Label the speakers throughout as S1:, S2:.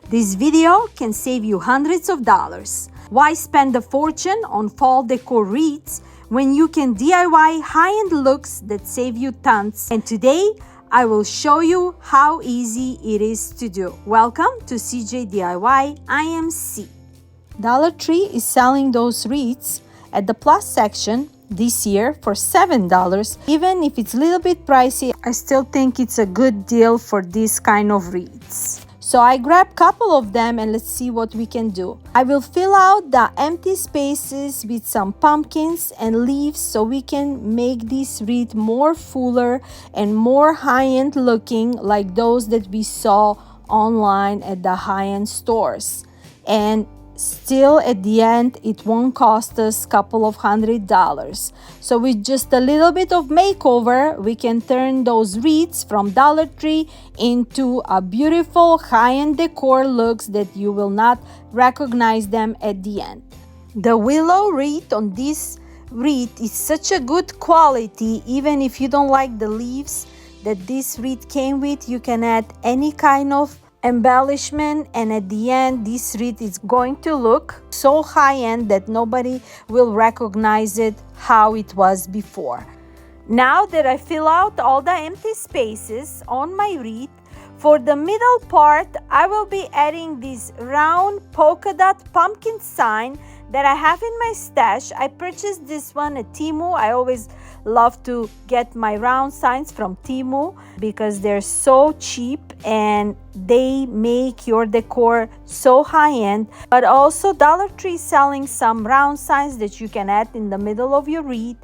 S1: This video can save you hundreds of dollars. Why spend a fortune on fall decor wreaths when you can DIY high-end looks that save you tons? And today, I will show you how easy it is to do. Welcome to CJ DIY. I am C. Dollar Tree is selling those wreaths at the plus section this year for $7. Even if it's a little bit pricey, I still think it's a good deal for this kind of wreaths. So I grabbed a couple of them and let's see what we can do. I will fill out the empty spaces with some pumpkins and leaves so we can make this wreath more fuller and more high-end looking, like those that we saw online at the high-end stores. And still at the end, it won't cost us a couple of $100s. So with just a little bit of makeover, we can turn those wreaths from Dollar Tree into a beautiful high-end decor looks that you will not recognize them at the end. The willow wreath on this wreath is such a good quality. Even if you don't like the leaves that this wreath came with, you can add any kind of embellishment, and at the end this wreath is going to look so high-end that nobody will recognize it how it was before. Now that I fill out all the empty spaces on my wreath, for the middle part I will be adding this round polka dot pumpkin sign that I have in my stash. I purchased this one at Temu. I always love to get my round signs from Temu because they're so cheap and they make your decor so high-end. But also Dollar Tree selling some round signs that you can add in the middle of your wreath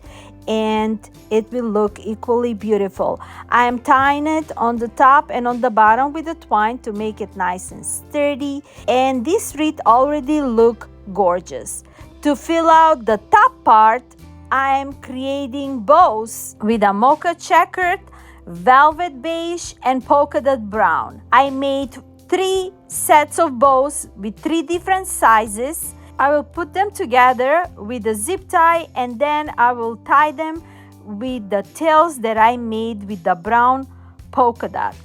S1: and it will look equally beautiful. I am tying it on the top and on the bottom with the twine to make it nice and sturdy, and this wreath already look gorgeous. To fill out the top part, I am creating bows with a mocha checkered, velvet beige, and polka dot brown. I made 3 sets of bows with 3 different sizes. I will put them together with a zip tie and then I will tie them with the tails that I made with the brown polka dot.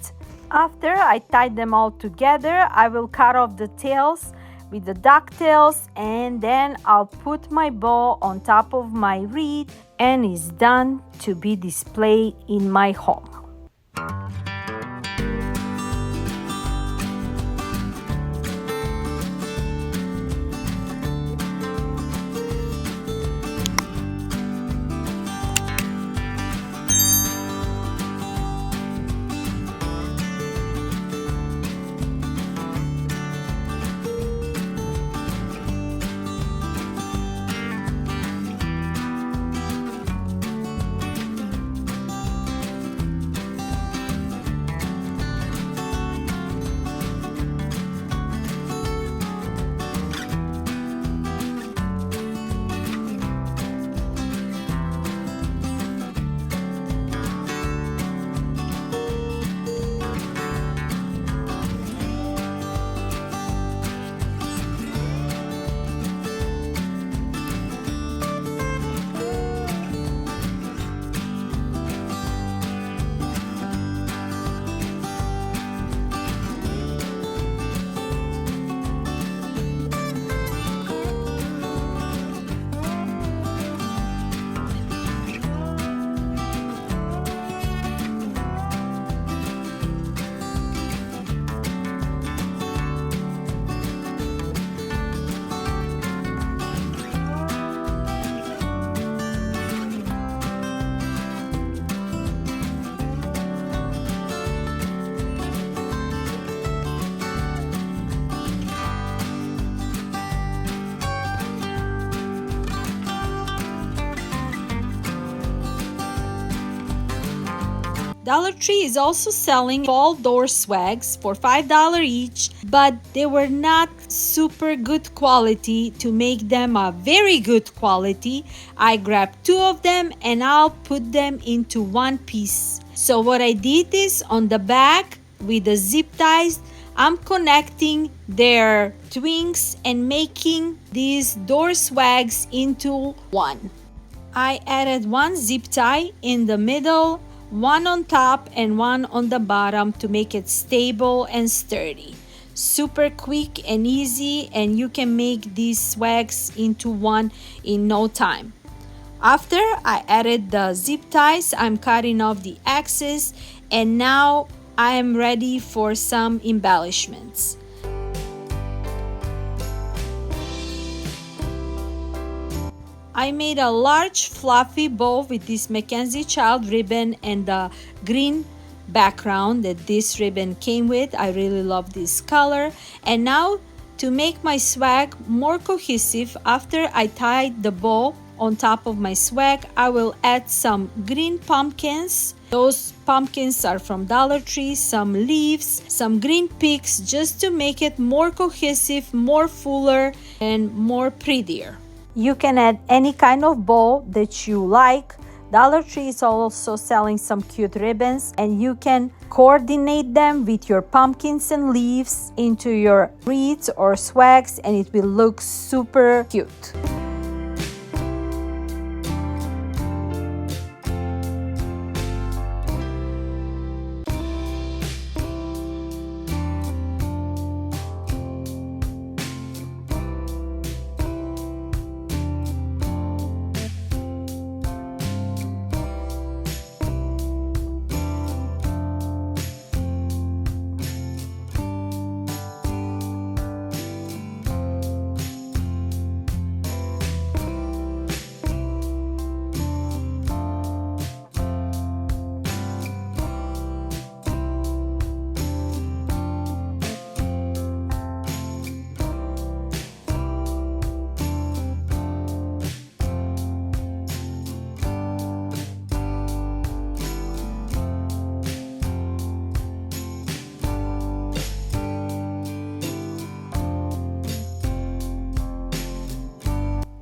S1: After I tie them all together, I will cut off the tails with the ducktails and then I'll put my bow on top of my wreath and it's done to be displayed in my home. Dollar Tree is also selling fall door swags for $5 each, but they were not super good quality. To make them a very good quality, I grabbed 2 of them and I'll put them into one piece. So what I did is on the back with the zip ties, I'm connecting their twins and making these door swags into one. I added 1 zip tie in the middle, 1 on top and 1 on the bottom to make it stable and sturdy. super quick and easy, and you can make these swags into one in no time. After I added the zip ties, I'm cutting off the excess, and now I am ready for some embellishments. I made a large fluffy bow with this Mackenzie Child ribbon and the green background that this ribbon came with. I really love this color. And now to make my swag more cohesive, after I tied the bow on top of my swag, I will add some green pumpkins. Those pumpkins are from Dollar Tree, some leaves, some green picks, just to make it more cohesive, more fuller, and more prettier. You can add any kind of bow that you like. Dollar Tree is also selling some cute ribbons, and you can coordinate them with your pumpkins and leaves into your wreaths or swags, and it will look super cute.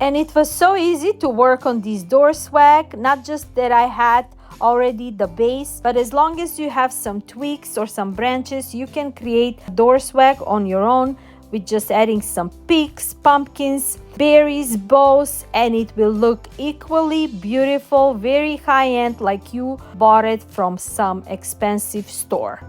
S1: And it was so easy to work on this door swag, not just that I had already the base, but as long as you have some twigs or some branches, you can create door swag on your own with just adding some picks, pumpkins, berries, bows, and it will look equally beautiful, very high-end, like you bought it from some expensive store.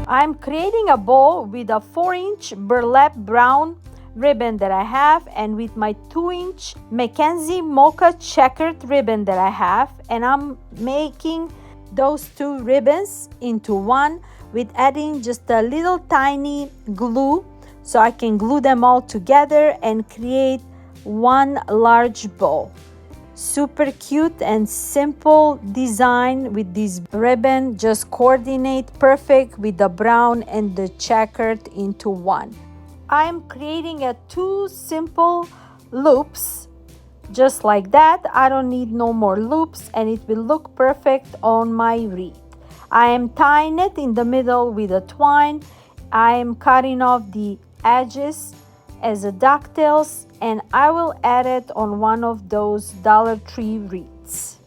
S1: I'm creating a bow with a 4-inch burlap brown ribbon that I have, and with my 2-inch Mackenzie mocha checkered ribbon that I have, and I'm making those two ribbons into one with adding just a little tiny glue so I can glue them all together and create one large bow. Super cute and simple design with this ribbon, just coordinate perfect with the brown and the checkered into one. I'm creating two simple loops just like that. I don't need no more loops, and it will look perfect on my wreath. I am tying it in the middle with a twine. I am cutting off the edges as a ducktails, and I will add it on one of those Dollar Tree wreaths.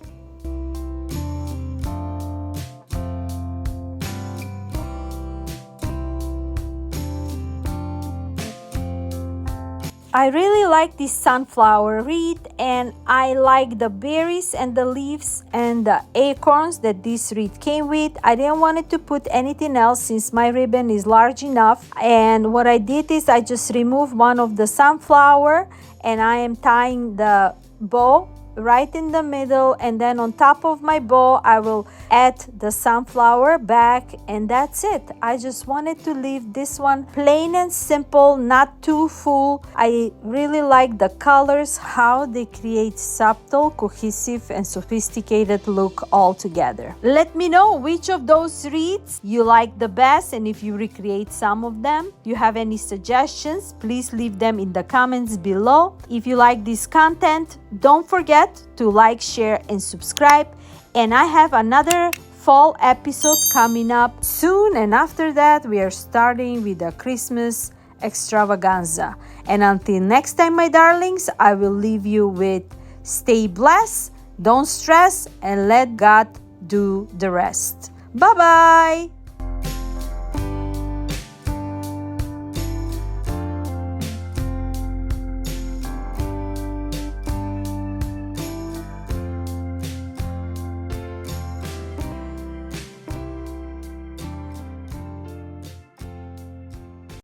S1: I really like this sunflower wreath, and I like the berries and the leaves and the acorns that this wreath came with. I didn't want it to put anything else since my ribbon is large enough, and what I did is I just removed one of the sunflower, and I am tying the bow right in the middle, and then on top of my bow I will add the sunflower back, and that's it. I just wanted to leave this one plain and simple, not too full. I really like the colors, how they create subtle, cohesive, and sophisticated look all together. Let me know which of those wreaths you like the best, and if you recreate some of them. If you have any suggestions, please leave them in the comments below. If you like this content, don't forget to like, share, and subscribe. And I have another fall episode coming up soon, and after that we are starting with the Christmas extravaganza. And until next time, my darlings, I will leave you with stay blessed, don't stress, and let God do the rest. Bye bye.